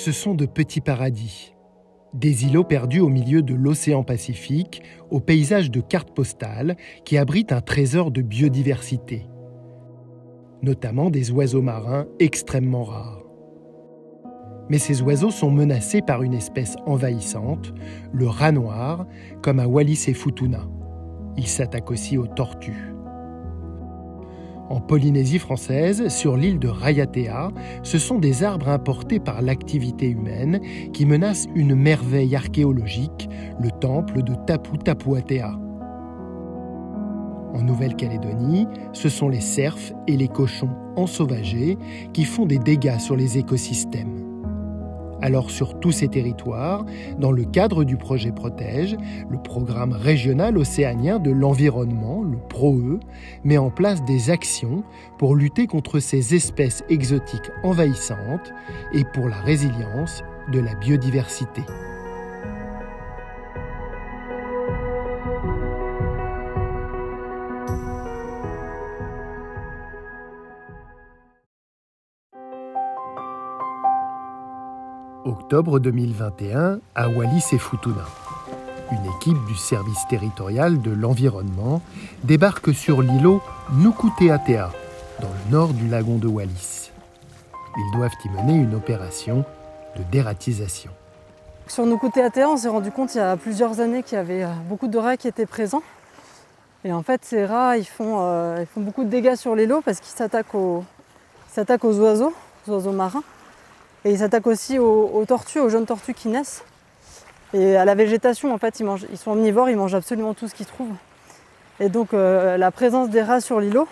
Ce sont de petits paradis. Des îlots perdus au milieu de l'océan Pacifique, au paysage de cartes postales qui abritent un trésor de biodiversité, notamment des oiseaux marins extrêmement rares. Mais ces oiseaux sont menacés par une espèce envahissante, le rat noir, comme à Wallis et Futuna. Il s'attaque aussi aux tortues. En Polynésie française, sur l'île de Raiatea, ce sont des arbres importés par l'activité humaine qui menacent une merveille archéologique, le temple de Tapu Tapuatea. En Nouvelle-Calédonie, ce sont les cerfs et les cochons ensauvagés qui font des dégâts sur les écosystèmes. Alors sur tous ces territoires, dans le cadre du projet Protège, le programme régional océanien de l'environnement, le PROE, met en place des actions pour lutter contre ces espèces exotiques envahissantes et pour la résilience de la biodiversité. Octobre 2021, à Wallis et Futuna. Une équipe du service territorial de l'environnement débarque sur l'îlot Nuku'teatea, dans le nord du lagon de Wallis. Ils doivent y mener une opération de dératisation. Sur Nuku'teatea, on s'est rendu compte il y a plusieurs années qu'il y avait beaucoup de rats qui étaient présents. Et en fait, ces rats, ils font beaucoup de dégâts sur l'îlot parce qu'ils s'attaquent aux oiseaux marins. Et ils s'attaquent aussi aux tortues, aux jeunes tortues qui naissent. Et à la végétation, en fait, ils sont omnivores, ils mangent absolument tout ce qu'ils trouvent. Et donc la présence des rats sur l'îlot,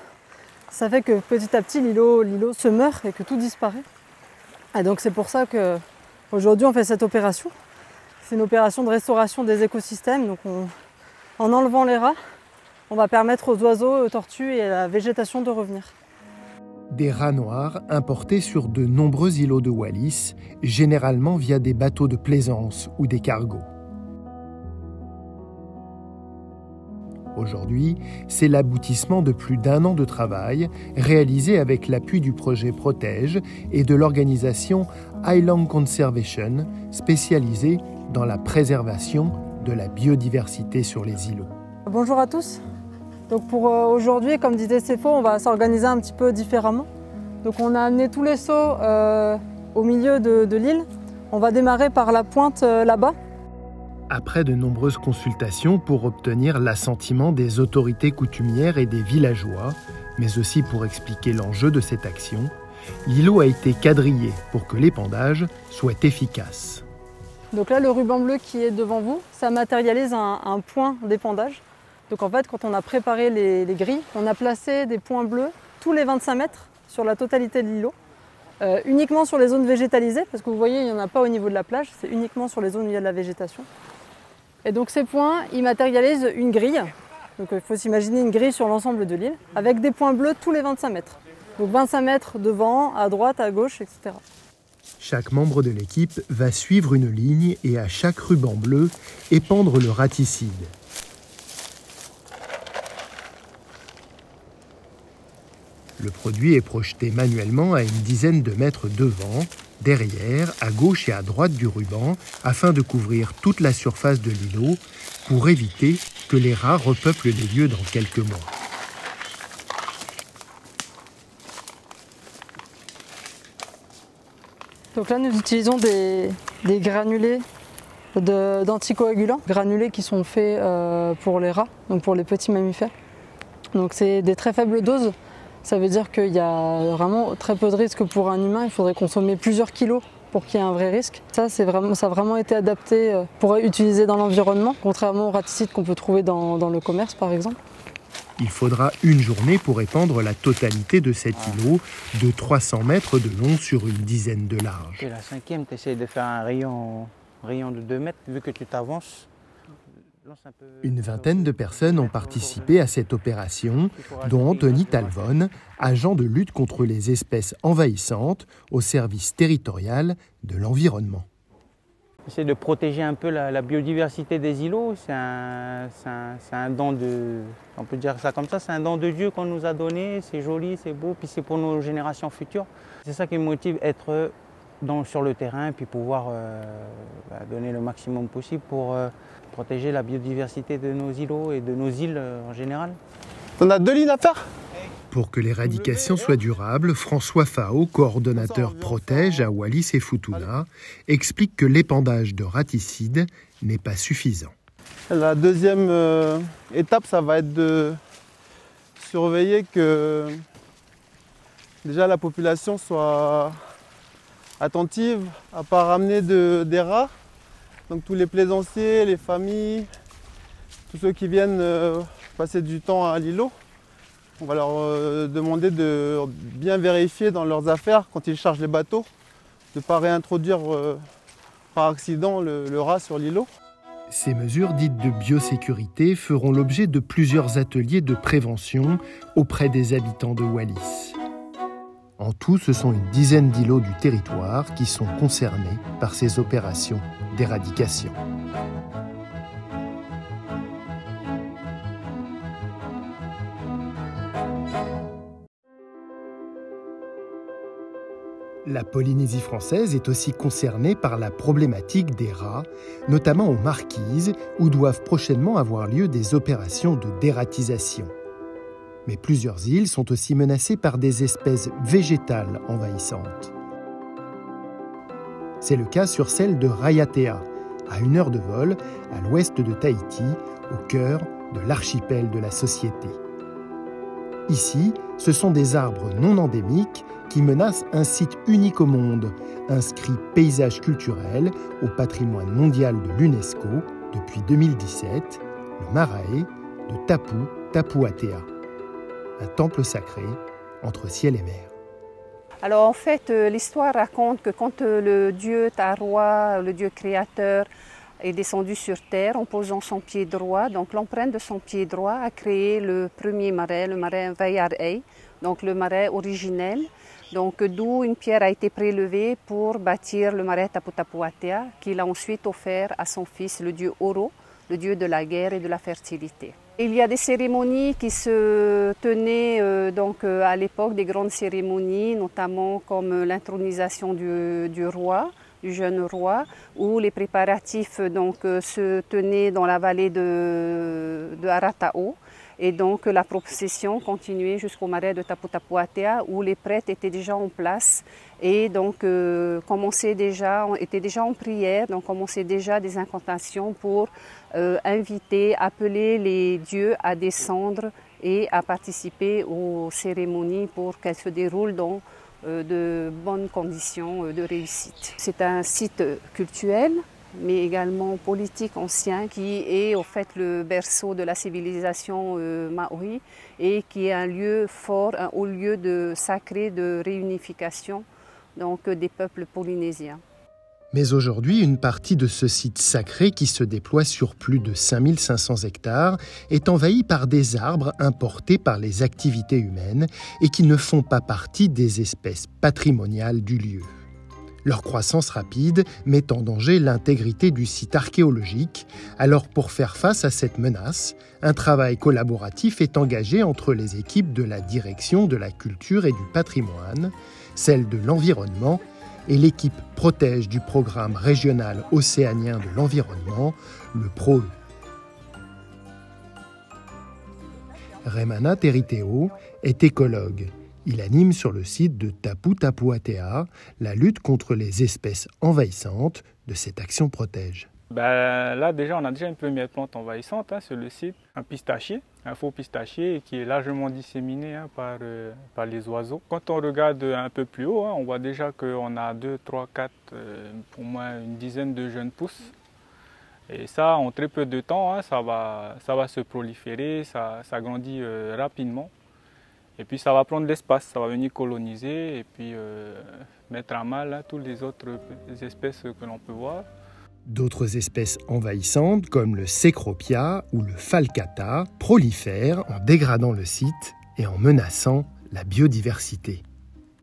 ça fait que petit à petit l'îlot se meurt et que tout disparaît. Et donc c'est pour ça qu'aujourd'hui on fait cette opération. C'est une opération de restauration des écosystèmes. Donc en enlevant les rats, on va permettre aux oiseaux, aux tortues et à la végétation de revenir. Des rats noirs importés sur de nombreux îlots de Wallis, généralement via des bateaux de plaisance ou des cargos. Aujourd'hui, c'est l'aboutissement de plus d'1 an de travail réalisé avec l'appui du projet Protège et de l'organisation Island Conservation, spécialisée dans la préservation de la biodiversité sur les îlots. Bonjour à tous. Donc pour aujourd'hui, comme disait Sefo, on va s'organiser un petit peu différemment. Donc on a amené tous les seaux au milieu de l'île. On va démarrer par la pointe là-bas. Après de nombreuses consultations pour obtenir l'assentiment des autorités coutumières et des villageois, mais aussi pour expliquer l'enjeu de cette action, l'îlot a été quadrillé pour que l'épandage soit efficace. Donc là, le ruban bleu qui est devant vous, ça matérialise un point d'épandage. Donc en fait, quand on a préparé les grilles, on a placé des points bleus tous les 25 mètres sur la totalité de l'îlot, uniquement sur les zones végétalisées, parce que vous voyez, il n'y en a pas au niveau de la plage, c'est uniquement sur les zones où il y a de la végétation. Et donc ces points, ils matérialisent une grille. Donc il faut s'imaginer une grille sur l'ensemble de l'île, avec des points bleus tous les 25 mètres. Donc 25 mètres devant, à droite, à gauche, etc. Chaque membre de l'équipe va suivre une ligne et à chaque ruban bleu, épandre le raticide. Le produit est projeté manuellement à une dizaine de mètres devant, derrière, à gauche et à droite du ruban, afin de couvrir toute la surface de l'îlot pour éviter que les rats repeuplent les lieux dans quelques mois. Donc là, nous utilisons des granulés d'anticoagulants, granulés qui sont faits pour les rats, donc pour les petits mammifères. Donc c'est des très faibles doses. Ça veut dire qu'il y a vraiment très peu de risques pour un humain. Il faudrait consommer plusieurs kilos pour qu'il y ait un vrai risque. Ça a vraiment été adapté pour être utilisé dans l'environnement, contrairement aux raticides qu'on peut trouver dans le commerce, par exemple. Il faudra une journée pour épandre la totalité de cet îlot de 300 mètres de long sur une dizaine de large. Et la cinquième, tu essaies de faire un rayon de 2 mètres, vu que tu t'avances. Une vingtaine de personnes ont participé à cette opération, dont Anthony Talvon, agent de lutte contre les espèces envahissantes au service territorial de l'environnement. Essayer de protéger un peu la biodiversité des îlots, c'est un don de, on peut dire ça comme ça, c'est un don de Dieu qu'on nous a donné, c'est joli, c'est beau, puis c'est pour nos générations futures. C'est ça qui me motive, être sur le terrain, puis pouvoir donner le maximum possible pour protéger la biodiversité de nos îlots et de nos îles en général. On a 2 lignes à faire. Pour que l'éradication soit durable, François Fao, coordonnateur protège à Wallis et Futuna, explique que l'épandage de raticides n'est pas suffisant. La deuxième étape, ça va être de surveiller que déjà la population soit attentive à ne pas ramener des rats. Donc tous les plaisanciers, les familles, tous ceux qui viennent passer du temps à l'îlot. On va leur demander de bien vérifier dans leurs affaires quand ils chargent les bateaux, de ne pas réintroduire par accident le rat sur l'îlot. Ces mesures dites de biosécurité feront l'objet de plusieurs ateliers de prévention auprès des habitants de Wallis. En tout, ce sont une dizaine d'îlots du territoire qui sont concernés par ces opérations d'éradication. La Polynésie française est aussi concernée par la problématique des rats, notamment aux Marquises, où doivent prochainement avoir lieu des opérations de dératisation. Mais plusieurs îles sont aussi menacées par des espèces végétales envahissantes. C'est le cas sur celle de Raiatea, à 1 heure de vol, à l'ouest de Tahiti, au cœur de l'archipel de la Société. Ici, ce sont des arbres non endémiques qui menacent un site unique au monde, inscrit paysage culturel au patrimoine mondial de l'UNESCO depuis 2017, le Marae de Tapu Tapuatea, un temple sacré entre ciel et mer. Alors en fait, l'histoire raconte que quand le dieu Taroa, le dieu créateur, est descendu sur terre en posant son pied droit, donc l'empreinte de son pied droit a créé le premier marais, le marais Vaiarei, donc le marais originel, donc d'où une pierre a été prélevée pour bâtir le marais Tapu Tapuatea, qu'il a ensuite offert à son fils, le dieu Oro, le dieu de la guerre et de la fertilité. Il y a des cérémonies qui se tenaient à l'époque, des grandes cérémonies, notamment comme l'intronisation du roi, du jeune roi, où les préparatifs se tenaient dans la vallée de Aratao. Et donc la procession continuait jusqu'au marais de Tapu Tapuatea, où les prêtres étaient déjà en place et donc étaient déjà en prière, donc commençaient déjà des incantations pour appeler les dieux à descendre et à participer aux cérémonies pour qu'elles se déroulent dans de bonnes conditions de réussite. C'est un site cultuel, mais également politique ancien, qui est au fait le berceau de la civilisation maori et qui est un lieu fort, un haut lieu sacré de réunification des peuples polynésiens. Mais aujourd'hui, une partie de ce site sacré qui se déploie sur plus de 5500 hectares est envahie par des arbres importés par les activités humaines et qui ne font pas partie des espèces patrimoniales du lieu. Leur croissance rapide met en danger l'intégrité du site archéologique. Alors pour faire face à cette menace, un travail collaboratif est engagé entre les équipes de la direction de la culture et du patrimoine, celle de l'environnement et l'équipe protège du programme régional océanien de l'environnement, le PROE. Remana Teriteo est écologue. Il anime sur le site de Tapu Tapuatea la lutte contre les espèces envahissantes de cette action protège. Là déjà, on a déjà une première plante envahissante sur le site, un pistachier, un faux pistachier qui est largement disséminé par les oiseaux. Quand on regarde un peu plus haut, on voit déjà qu'on a 2, 3, 4, pour moi une dizaine de jeunes pousses. Et ça, en très peu de temps, ça va se proliférer, ça grandit rapidement. Et puis ça va prendre l'espace, ça va venir coloniser et puis mettre à mal toutes les autres espèces que l'on peut voir. D'autres espèces envahissantes, comme le Cecropia ou le Falcata, prolifèrent en dégradant le site et en menaçant la biodiversité.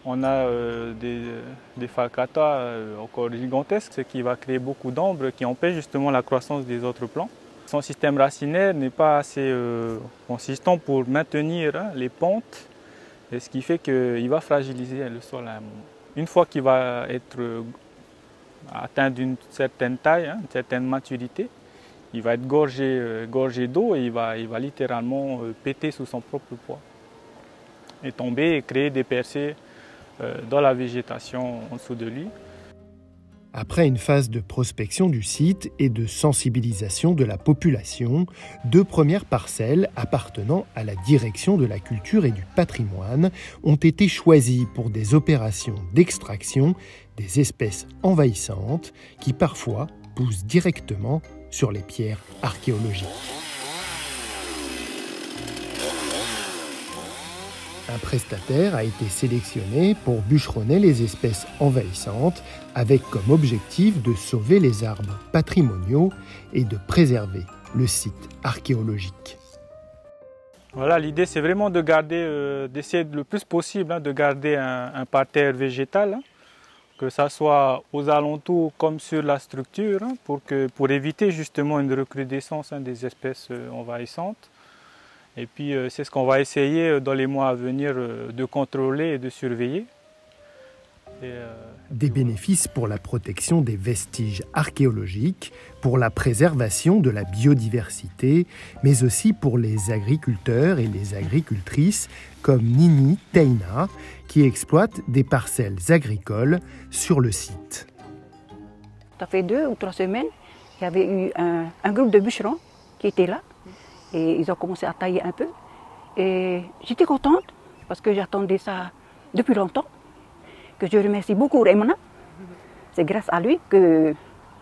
On a des Falcata encore gigantesques, ce qui va créer beaucoup d'ombre, qui empêche justement la croissance des autres plants. Son système racinaire n'est pas assez consistant pour maintenir les pentes, et ce qui fait qu'il va fragiliser le sol à un moment. Une fois qu'il va être atteint d'une certaine taille, une certaine maturité, il va être gorgé d'eau et il va littéralement péter sous son propre poids et tomber et créer des percées dans la végétation en dessous de lui. Après une phase de prospection du site et de sensibilisation de la population, 2 premières parcelles appartenant à la direction de la culture et du patrimoine ont été choisies pour des opérations d'extraction des espèces envahissantes qui parfois poussent directement sur les pierres archéologiques. Un prestataire a été sélectionné pour bûcheronner les espèces envahissantes avec comme objectif de sauver les arbres patrimoniaux et de préserver le site archéologique. Voilà, l'idée c'est vraiment de garder, d'essayer le plus possible de garder un parterre végétal, que ça soit aux alentours comme sur la structure, pour éviter justement une recrudescence des espèces envahissantes. Et puis c'est ce qu'on va essayer dans les mois à venir de contrôler et de surveiller. Des bénéfices pour la protection des vestiges archéologiques, pour la préservation de la biodiversité, mais aussi pour les agriculteurs et les agricultrices comme Nini Teina, qui exploitent des parcelles agricoles sur le site. Ça fait 2 ou 3 semaines, il y avait eu un groupe de bûcherons qui était là. Et ils ont commencé à tailler un peu. Et j'étais contente parce que j'attendais ça depuis longtemps. Que je remercie beaucoup Raymond. C'est grâce à lui que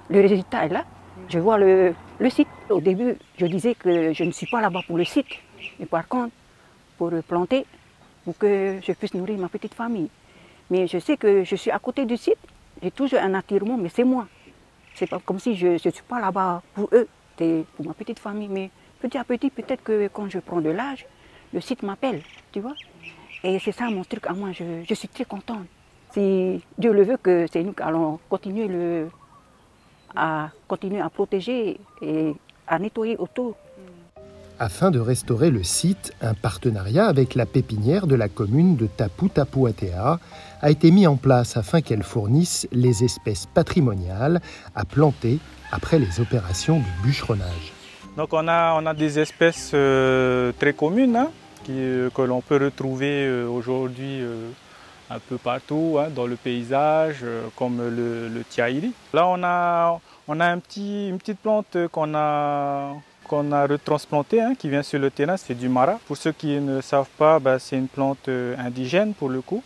le résultat est là. Je vois le site. Au début, je disais que je ne suis pas là-bas pour le site. Mais par contre, pour planter, pour que je puisse nourrir ma petite famille. Mais je sais que je suis à côté du site. J'ai toujours un attirement, mais c'est moi. C'est pas comme si je ne suis pas là-bas pour eux. C'est pour ma petite famille. Mais petit à petit, peut-être que quand je prends de l'âge, le site m'appelle, tu vois. Et c'est ça mon truc à moi, je suis très contente. Si Dieu le veut, que c'est nous qui allons continuer à protéger et à nettoyer autour. Afin de restaurer le site, un partenariat avec la pépinière de la commune de Tapu-Tapu-Atea a été mis en place afin qu'elle fournisse les espèces patrimoniales à planter après les opérations de bûcheronnage. Donc on a des espèces très communes que l'on peut retrouver aujourd'hui un peu partout dans le paysage, comme le tiaïri. Là on a une petite plante qu'on a retransplantée, qui vient sur le terrain, c'est du mara. Pour ceux qui ne savent pas, c'est une plante indigène pour le coup.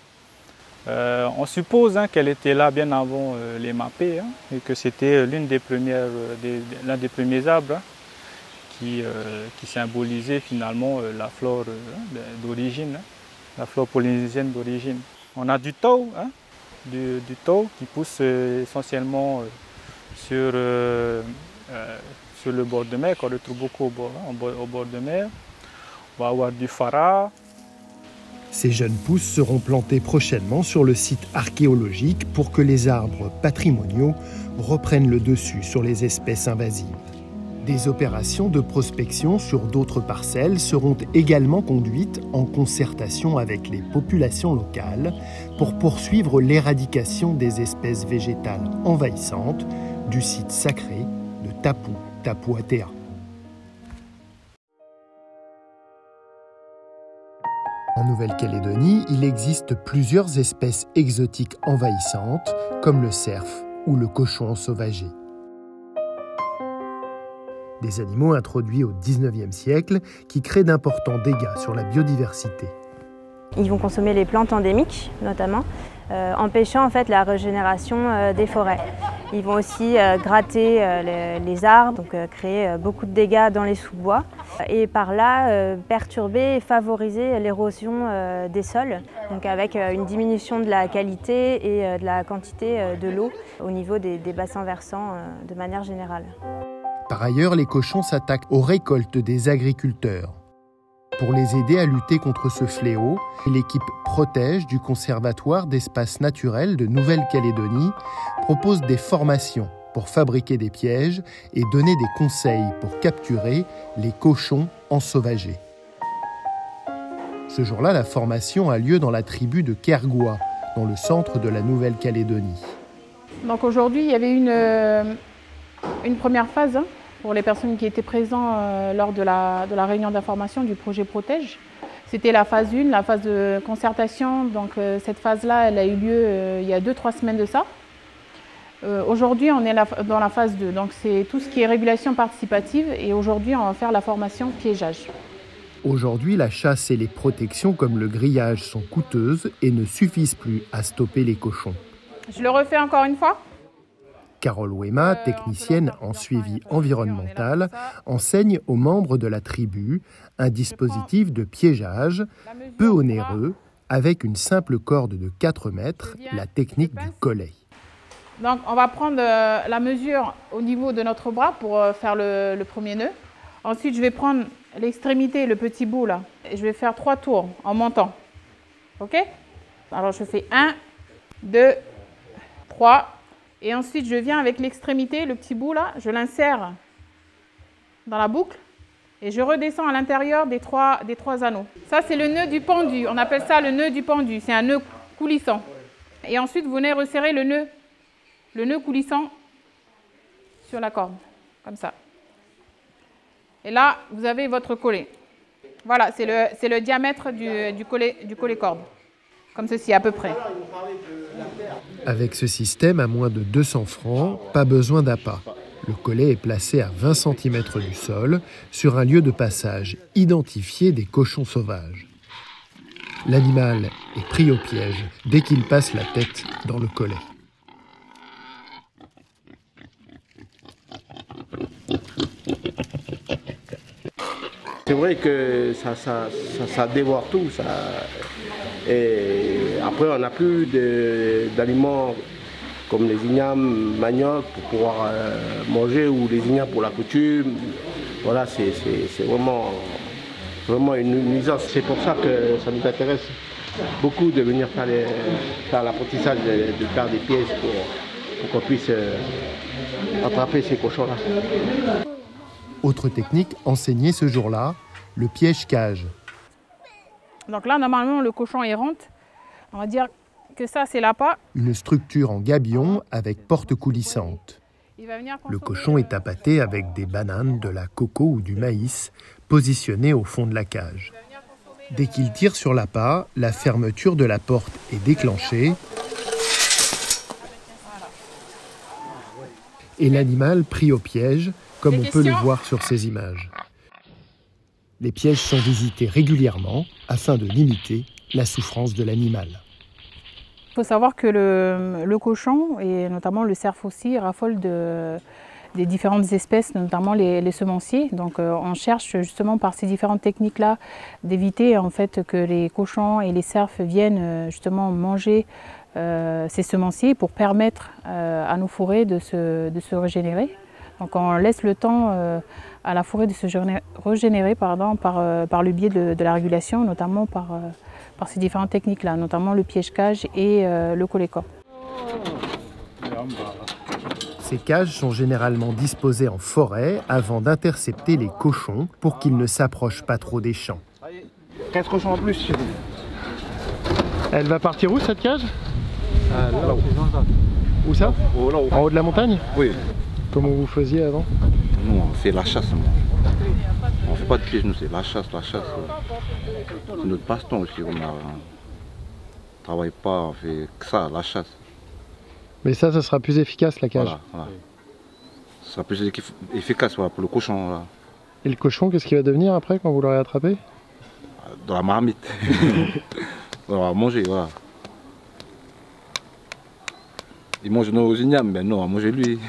On suppose qu'elle était là bien avant les mapés et que c'était l'un des premiers arbres qui symbolisait finalement la flore d'origine, la flore polynésienne d'origine. On a du tau, du tau qui pousse essentiellement sur le bord de mer, qu'on retrouve beaucoup au bord de mer. On va avoir du fara. Ces jeunes pousses seront plantées prochainement sur le site archéologique pour que les arbres patrimoniaux reprennent le dessus sur les espèces invasives. Des opérations de prospection sur d'autres parcelles seront également conduites en concertation avec les populations locales pour poursuivre l'éradication des espèces végétales envahissantes du site sacré de Tapu-Tapu-Atea. En Nouvelle-Calédonie, il existe plusieurs espèces exotiques envahissantes comme le cerf ou le cochon ensauvagé. Des animaux introduits au XIXe siècle qui créent d'importants dégâts sur la biodiversité. Ils vont consommer les plantes endémiques, notamment, empêchant en fait la régénération des forêts. Ils vont aussi gratter les arbres, donc créer beaucoup de dégâts dans les sous-bois, et par là perturber et favoriser l'érosion des sols, donc avec une diminution de la qualité et de la quantité de l'eau au niveau des bassins versants de manière générale. Par ailleurs, les cochons s'attaquent aux récoltes des agriculteurs. Pour les aider à lutter contre ce fléau, l'équipe Protège du Conservatoire d'espaces naturels de Nouvelle-Calédonie propose des formations pour fabriquer des pièges et donner des conseils pour capturer les cochons ensauvagés. Ce jour-là, la formation a lieu dans la tribu de Kergoua, dans le centre de la Nouvelle-Calédonie. Donc aujourd'hui, il y avait une première phase pour les personnes qui étaient présentes lors de la réunion d'information du projet Protège. C'était la phase 1, la phase de concertation. Donc cette phase-là, elle a eu lieu il y a 2-3 semaines de ça. Aujourd'hui, on est dans la phase 2. Donc c'est tout ce qui est régulation participative. Et aujourd'hui, on va faire la formation piégeage. Aujourd'hui, la chasse et les protections comme le grillage sont coûteuses et ne suffisent plus à stopper les cochons. Je le refais encore une fois. Carole Wema, technicienne en suivi environnemental, enseigne aux membres de la tribu un dispositif de piégeage peu onéreux avec une simple corde de 4 mètres, la technique du collet. Donc on va prendre la mesure au niveau de notre bras pour faire le premier nœud. Ensuite je vais prendre l'extrémité, le petit bout là, et je vais faire 3 tours en montant. Ok? Alors je fais 1, 2, 3. Et ensuite, je viens avec l'extrémité, le petit bout là, je l'insère dans la boucle et je redescends à l'intérieur des trois anneaux. Ça, c'est le nœud du pendu. On appelle ça le nœud du pendu. C'est un nœud coulissant. Et ensuite, vous venez resserrer le nœud coulissant sur la corde, comme ça. Et là, vous avez votre collet. Voilà, c'est le diamètre du collet corde. Comme ceci, à peu près. Avec ce système, à moins de 200 francs, pas besoin d'appât. Le collet est placé à 20 cm du sol, sur un lieu de passage identifié des cochons sauvages. L'animal est pris au piège dès qu'il passe la tête dans le collet. C'est vrai que ça dévore tout. Et après, on n'a plus d'aliments comme les ignames, manioc pour pouvoir manger ou les ignames pour la coutume. Voilà, c'est vraiment une nuisance. C'est pour ça que ça nous intéresse beaucoup de venir faire l'apprentissage, de faire des pièges pour qu'on puisse attraper ces cochons-là. Autre technique enseignée ce jour-là, le piège-cage. Donc là, normalement, le cochon il rentre. On va dire que ça, c'est l'appât. Une structure en gabion avec porte coulissante. Le cochon est appâté avec des bananes, de la coco ou du maïs, positionnés au fond de la cage. Dès qu'il tire sur l'appât, la fermeture de la porte est déclenchée et l'animal pris au piège, comme on peut le voir sur ces images. Les pièges sont visités régulièrement afin de limiter la souffrance de l'animal. Il faut savoir que le cochon, et notamment le cerf aussi, raffole des différentes espèces, notamment les semenciers. Donc on cherche justement par ces différentes techniques-là d'éviter en fait que les cochons et les cerfs viennent justement manger ces semenciers pour permettre à nos forêts de se régénérer. Donc on laisse le temps à la forêt de se régénérer par le biais de la régulation, notamment par ces différentes techniques-là, notamment le piège-cage et le collet-corde. Ces cages sont généralement disposées en forêt avant d'intercepter les cochons pour qu'ils ne s'approchent pas trop des champs. 15 cochons en plus. Elle va partir où cette cage? Là-haut. Où ça? Là-haut. En haut de la montagne? Oui. Comment vous faisiez avant? Nous, on fait la chasse. On ne fait pas de piège, nous, c'est la chasse. C'est notre passe-temps aussi. On ne travaille pas, on fait que ça, la chasse. Mais ça sera plus efficace, la cage. Voilà. Ça sera plus efficace pour le cochon. Là. Et le cochon, qu'est-ce qu'il va devenir après quand vous l'aurez attrapé? Dans la marmite. On va manger, voilà. Il mange nos ignames, mais non, on va manger lui.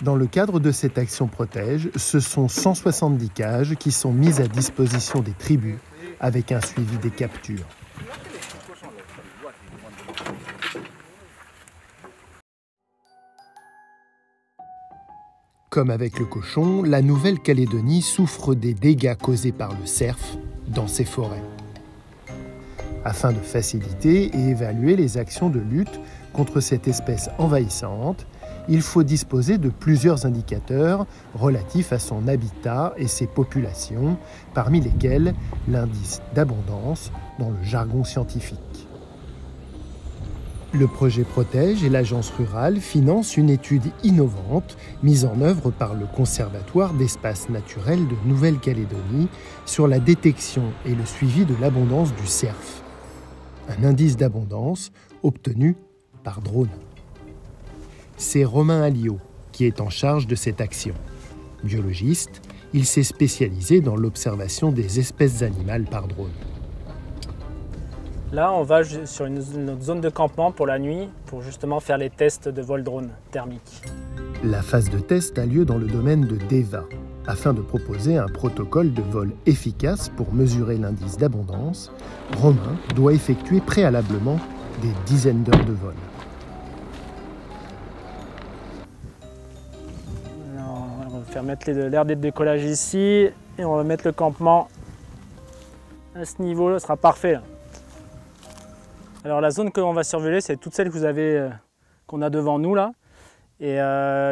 Dans le cadre de cette action Protège, ce sont 170 cages qui sont mises à disposition des tribus avec un suivi des captures. Comme avec le cochon, la Nouvelle-Calédonie souffre des dégâts causés par le cerf dans ses forêts. Afin de faciliter et évaluer les actions de lutte contre cette espèce envahissante, il faut disposer de plusieurs indicateurs relatifs à son habitat et ses populations, parmi lesquels l'indice d'abondance dans le jargon scientifique. Le projet Protège et l'Agence rurale financent une étude innovante mise en œuvre par le Conservatoire d'espaces naturels de Nouvelle-Calédonie sur la détection et le suivi de l'abondance du cerf. Un indice d'abondance obtenu par drone. C'est Romain Alliot qui est en charge de cette action. Biologiste, il s'est spécialisé dans l'observation des espèces animales par drone. Là, on va sur notre zone de campement pour la nuit, pour justement faire les tests de vol drone thermique. La phase de test a lieu dans le domaine de DEVA, afin de proposer un protocole de vol efficace pour mesurer l'indice d'abondance. Romain doit effectuer préalablement des dizaines d'heures de vol. Alors, on va faire mettre l'aire de décollage ici et on va mettre le campement à ce niveau, là, ce sera parfait. Là. Alors la zone qu'on va surveiller, c'est toute celle que vous avez, qu'on a devant nous là. Et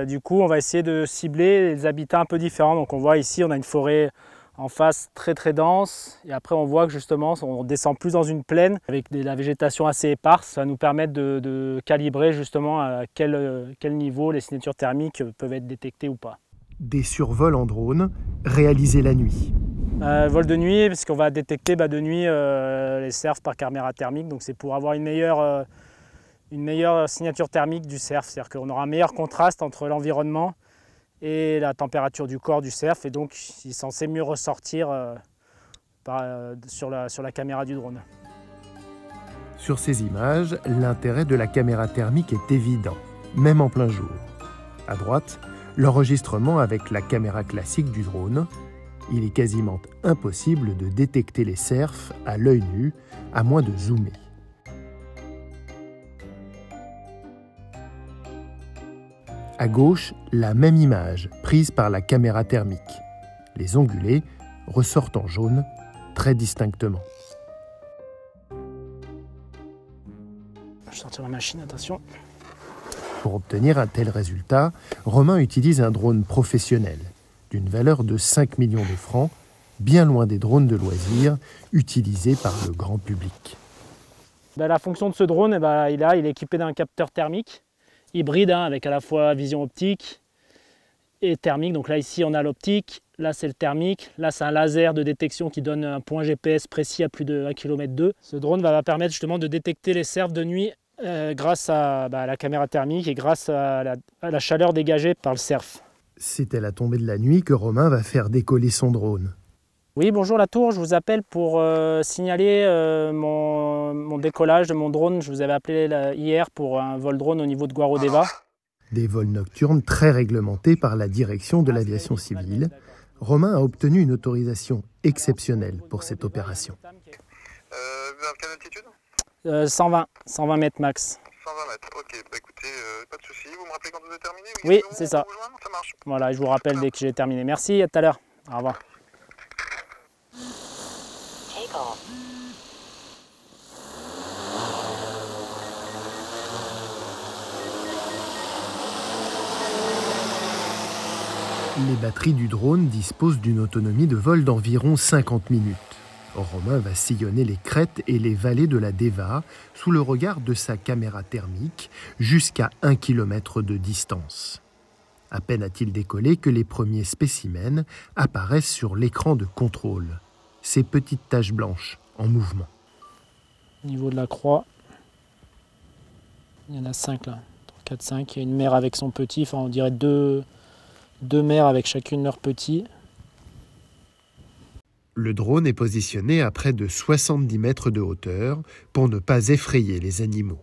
du coup, on va essayer de cibler les habitats un peu différents. Donc on voit ici, on a une forêt en face très très dense. Et après, on voit que justement, on descend plus dans une plaine avec de la végétation assez éparse. Ça va nous permettre de calibrer justement à quel niveau les signatures thermiques peuvent être détectées ou pas. Des survols en drone réalisés la nuit. Vol de nuit, parce qu'on va détecter de nuit les cerfs par caméra thermique. Donc c'est pour avoir une meilleure signature thermique du cerf. C'est-à-dire qu'on aura un meilleur contraste entre l'environnement et la température du corps du cerf. Et donc il est censé mieux ressortir sur la caméra du drone. Sur ces images, l'intérêt de la caméra thermique est évident, même en plein jour. À droite, l'enregistrement avec la caméra classique du drone. Il est quasiment impossible de détecter les cerfs à l'œil nu, à moins de zoomer. À gauche, la même image, prise par la caméra thermique. Les ongulés ressortent en jaune très distinctement. Je vais sortir la machine, attention. Pour obtenir un tel résultat, Romain utilise un drone professionnel, d'une valeur de 5 millions de francs, bien loin des drones de loisirs utilisés par le grand public. La fonction de ce drone, il est équipé d'un capteur thermique, hybride, avec à la fois vision optique et thermique. Donc là, ici, on a l'optique, là, c'est le thermique, là, c'est un laser de détection qui donne un point GPS précis à plus de 1,2 km. Ce drone va permettre justement de détecter les cerfs de nuit grâce à la caméra thermique et grâce à la chaleur dégagée par le cerf. C'est à la tombée de la nuit que Romain va faire décoller son drone. Oui, bonjour la tour, je vous appelle pour signaler mon décollage de mon drone. Je vous avais appelé hier pour un vol drone au niveau de Guarodeva. Des vols nocturnes très réglementés par la direction de l'aviation civile. Romain a obtenu une autorisation exceptionnelle pour cette opération. Vers quelle altitude 120 mètres max. 120 mètres, ok, écoutez, pas de souci. Vous me rappelez quand vous avez terminé? Oui, c'est ça. Ça marche. Voilà, je vous rappelle dès que j'ai terminé. Merci, à tout à l'heure. Au revoir. Les batteries du drone disposent d'une autonomie de vol d'environ 50 minutes. Romain va sillonner les crêtes et les vallées de la Deva sous le regard de sa caméra thermique jusqu'à 1 km de distance. À peine a-t-il décollé que les premiers spécimens apparaissent sur l'écran de contrôle. Ces petites taches blanches en mouvement. Au niveau de la croix, il y en a 5 là. 4, 5. Il y a une mère avec son petit, enfin on dirait deux mères avec chacune leur petit. Le drone est positionné à près de 70 mètres de hauteur pour ne pas effrayer les animaux.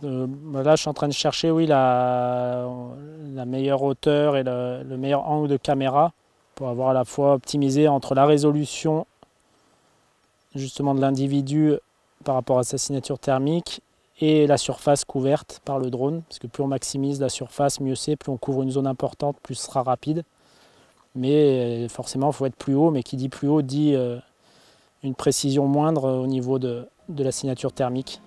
Là, je suis en train de chercher la meilleure hauteur et le meilleur angle de caméra pour avoir à la fois optimisé entre la résolution justement de l'individu par rapport à sa signature thermique et la surface couverte par le drone. Parce que plus on maximise la surface, mieux c'est. Plus on couvre une zone importante, plus ce sera rapide. Mais forcément, il faut être plus haut. Mais qui dit plus haut dit une précision moindre au niveau de la signature thermique.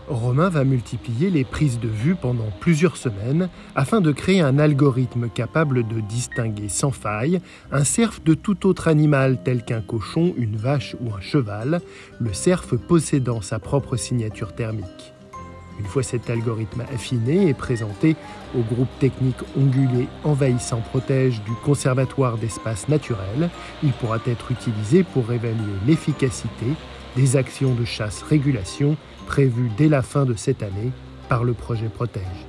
Romain va multiplier les prises de vue pendant plusieurs semaines afin de créer un algorithme capable de distinguer sans faille un cerf de tout autre animal tel qu'un cochon, une vache ou un cheval, le cerf possédant sa propre signature thermique. Une fois cet algorithme affiné et présenté au groupe technique Ongulé Envahissant Protège du Conservatoire d'espaces naturels, il pourra être utilisé pour évaluer l'efficacité des actions de chasse-régulation prévues dès la fin de cette année par le projet Protège.